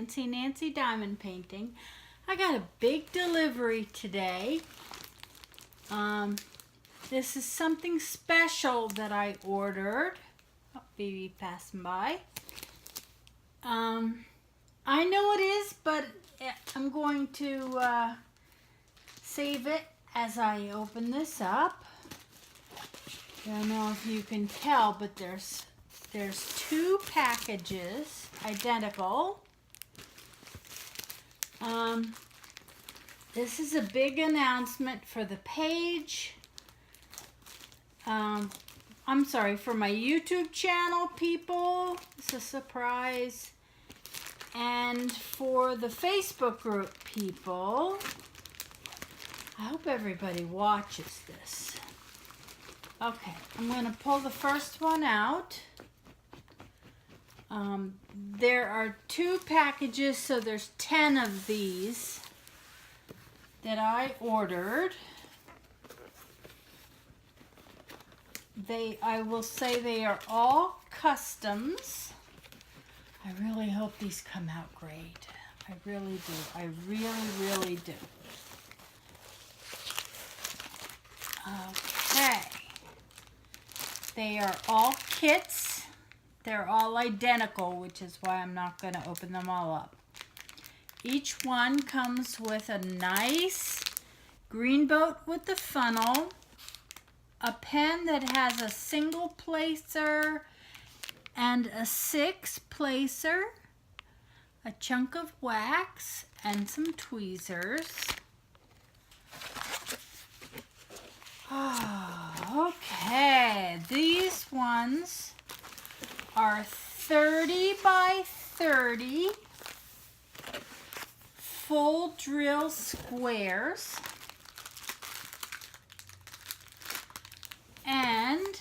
Fancy Nancy Diamond Painting. I got a big delivery today. This is something special that I ordered. Oh, baby passing by. I know it is, but I'm going to save it as I open this up. I don't know if you can tell, but there's two packages, identical. This is a big announcement for the page. I'm sorry, for my YouTube channel people. It's a surprise. And for the Facebook group people. I hope everybody watches this. Okay, I'm going to pull the first one out. There are two packages, so there's 10 of these that I ordered. I will say they are all customs. I really hope these come out great. I really do. I really, really do. Okay. They are all kits. They're all identical, which is why I'm not going to open them all up. Each one comes with a nice green boat with the funnel, a pen that has a single placer and a 6 placer, a chunk of wax, and some tweezers. Oh, okay, these ones are 30 by 30 full drill squares. And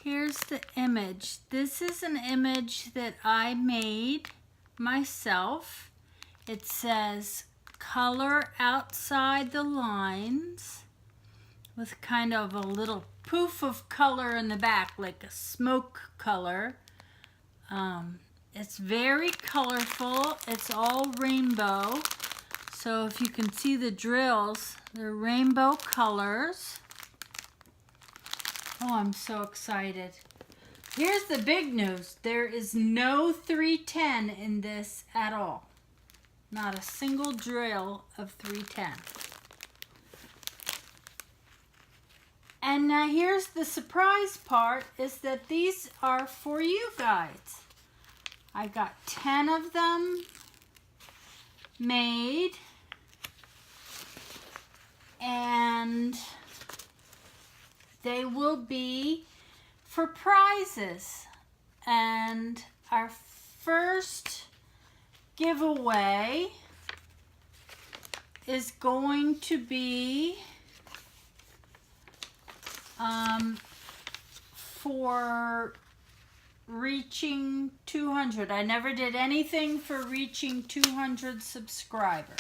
here's the image. This is an image that I made myself. It says color outside the lines with kind of a little poof of color in the back, like a smoke color. It's very colorful. It's all rainbow. So if you can see the drills, they're rainbow colors. Oh, I'm so excited. Here's the big news. There is no 310 in this at all. Not a single drill of 310. And now here's the surprise part, is that these are for you guys. I got 10 of them made. And they will be for prizes. And our first giveaway is going to be for reaching 200. I never did anything for reaching 200 subscribers.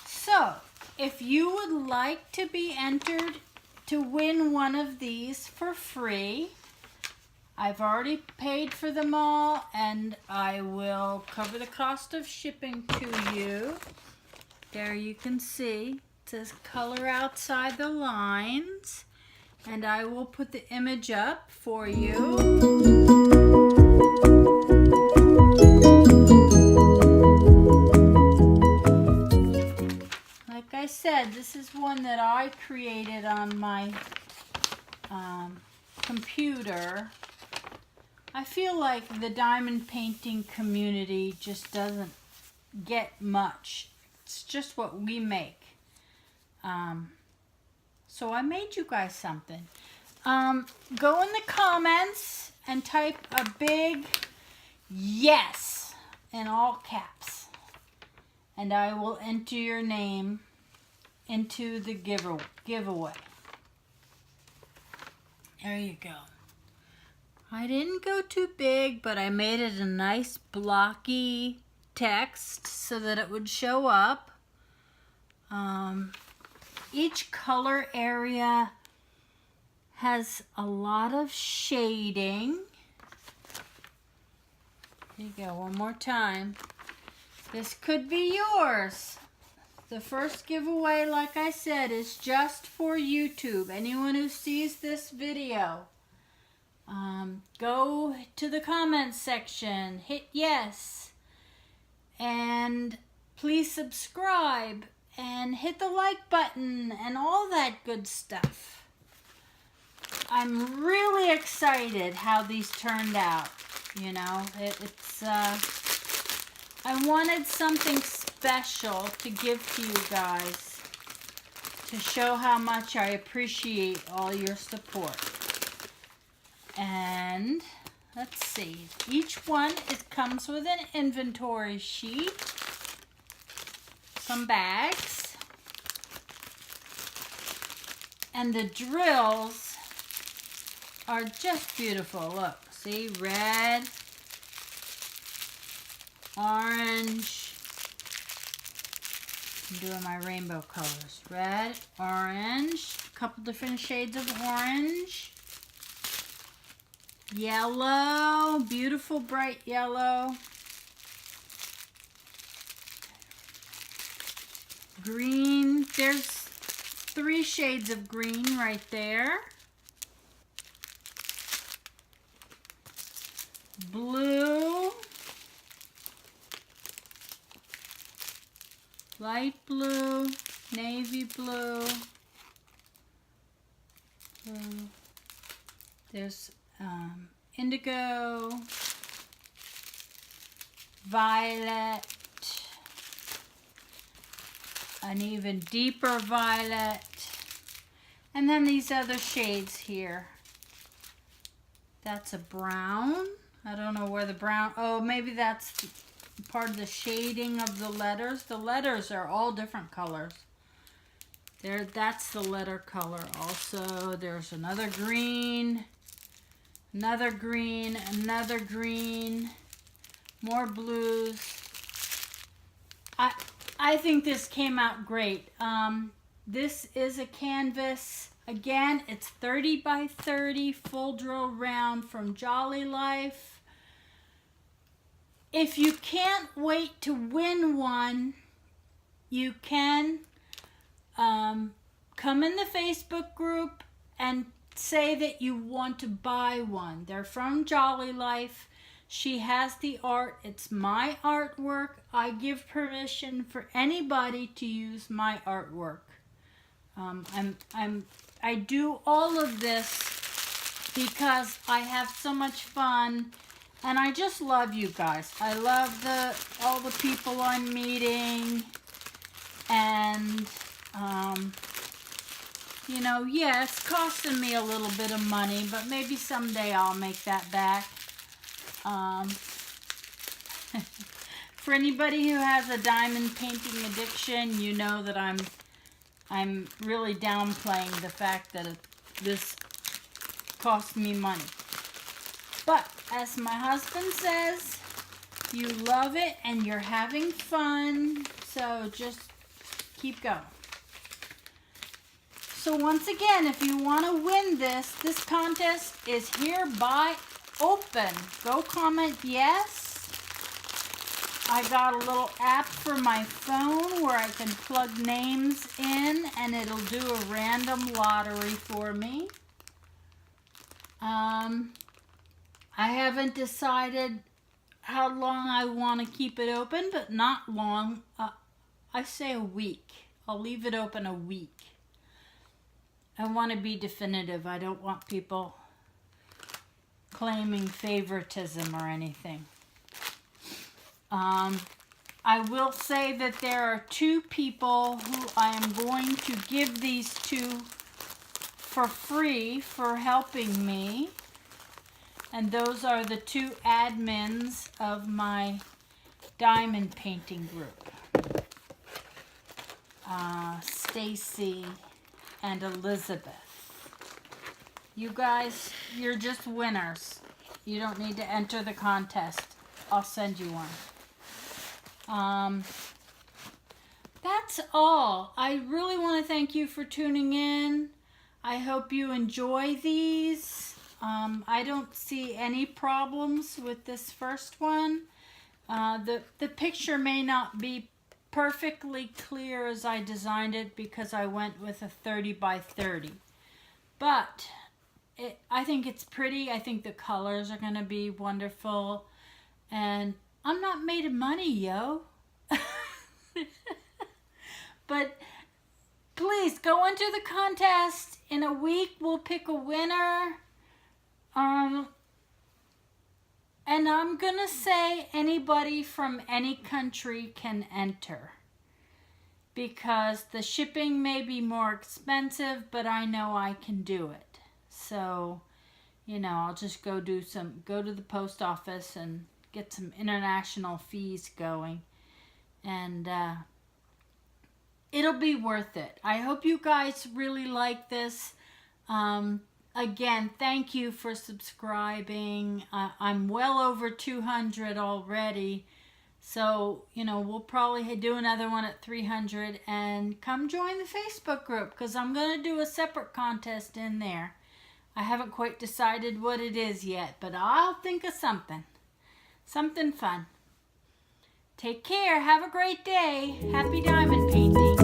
So, if you would like to be entered to win one of these for free, I've already paid for them all, and I will cover the cost of shipping to you. There you can see. It says color outside the lines, and I will put the image up for you. Like I said, this is one that I created on my computer. I feel like the diamond painting community just doesn't get much. It's just what we make. So I made you guys something. Go in the comments and type a big yes in all caps. And I will enter your name into the giveaway. There you go. I didn't go too big, but I made it a nice blocky text so that it would show up. Each color area has a lot of shading. Here you go, one more time. This could be yours. The first giveaway, like I said, is just for YouTube. Anyone who sees this video, go to the comments section, hit yes, and please subscribe and hit the like button and all that good stuff. I'm really excited how these turned out. You know, I wanted something special to give to you guys to show how much I appreciate all your support. And let's see, each one comes with an inventory sheet, some bags, and the drills are just beautiful. Look, see, red, orange. I'm doing my rainbow colors. Red, orange, a couple different shades of orange. Yellow, beautiful bright yellow. Green, there's 3 shades of green right there. Blue, light blue, navy blue, there's indigo, violet, an even deeper violet, and then these other shades here. That's a brown. I don't know where the brown, oh, maybe that's part of the shading of the letters. The letters are all different colors. There, that's the letter color also. There's another green, another green, another green, more blues. I think this came out great. This is a canvas. Again, it's 30 by 30 full drill round from Jolly Life. If you can't wait to win one, you can come in the Facebook group and say that you want to buy one. They're from Jolly Life. She has the art. It's my artwork. I give permission for anybody to use my artwork. I do all of this because I have so much fun, and I just love you guys. I love all the people I'm meeting, and you know, yeah, it's costing me a little bit of money, but maybe someday I'll make that back. For anybody who has a diamond painting addiction, you know that I'm really downplaying the fact that this cost me money. But as my husband says, you love it and you're having fun, so just keep going. So once again, if you want to win this contest is hereby open. Go comment yes. I got a little app for my phone where I can plug names in and it'll do a random lottery for me. I haven't decided how long I want to keep it open, but not long. I say a week. I'll leave it open a week. I want to be definitive. I don't want people claiming favoritism or anything. I will say that there are 2 people who I am going to give these to for free for helping me. And those are the 2 admins of my diamond painting group. Stacy and Elizabeth. You guys, you're just winners. You don't need to enter the contest. I'll send you one. That's all. I really want to thank you for tuning in. I hope you enjoy these. I don't see any problems with this first one. The picture may not be perfectly clear as I designed it because I went with a 30 by 30. But I think it's pretty. I think the colors are going to be wonderful. And I'm not made of money, yo. But please go into the contest. In a week, we'll pick a winner. And I'm going to say anybody from any country can enter. Because the shipping may be more expensive, but I know I can do it. So, you know, I'll just go to the post office and get some international fees going. And it'll be worth it. I hope you guys really like this. Again, thank you for subscribing. I'm well over 200 already. So, you know, we'll probably do another one at 300. And come join the Facebook group because I'm going to do a separate contest in there. I haven't quite decided what it is yet, but I'll think of something. Something fun. Take care. Have a great day. Happy diamond painting.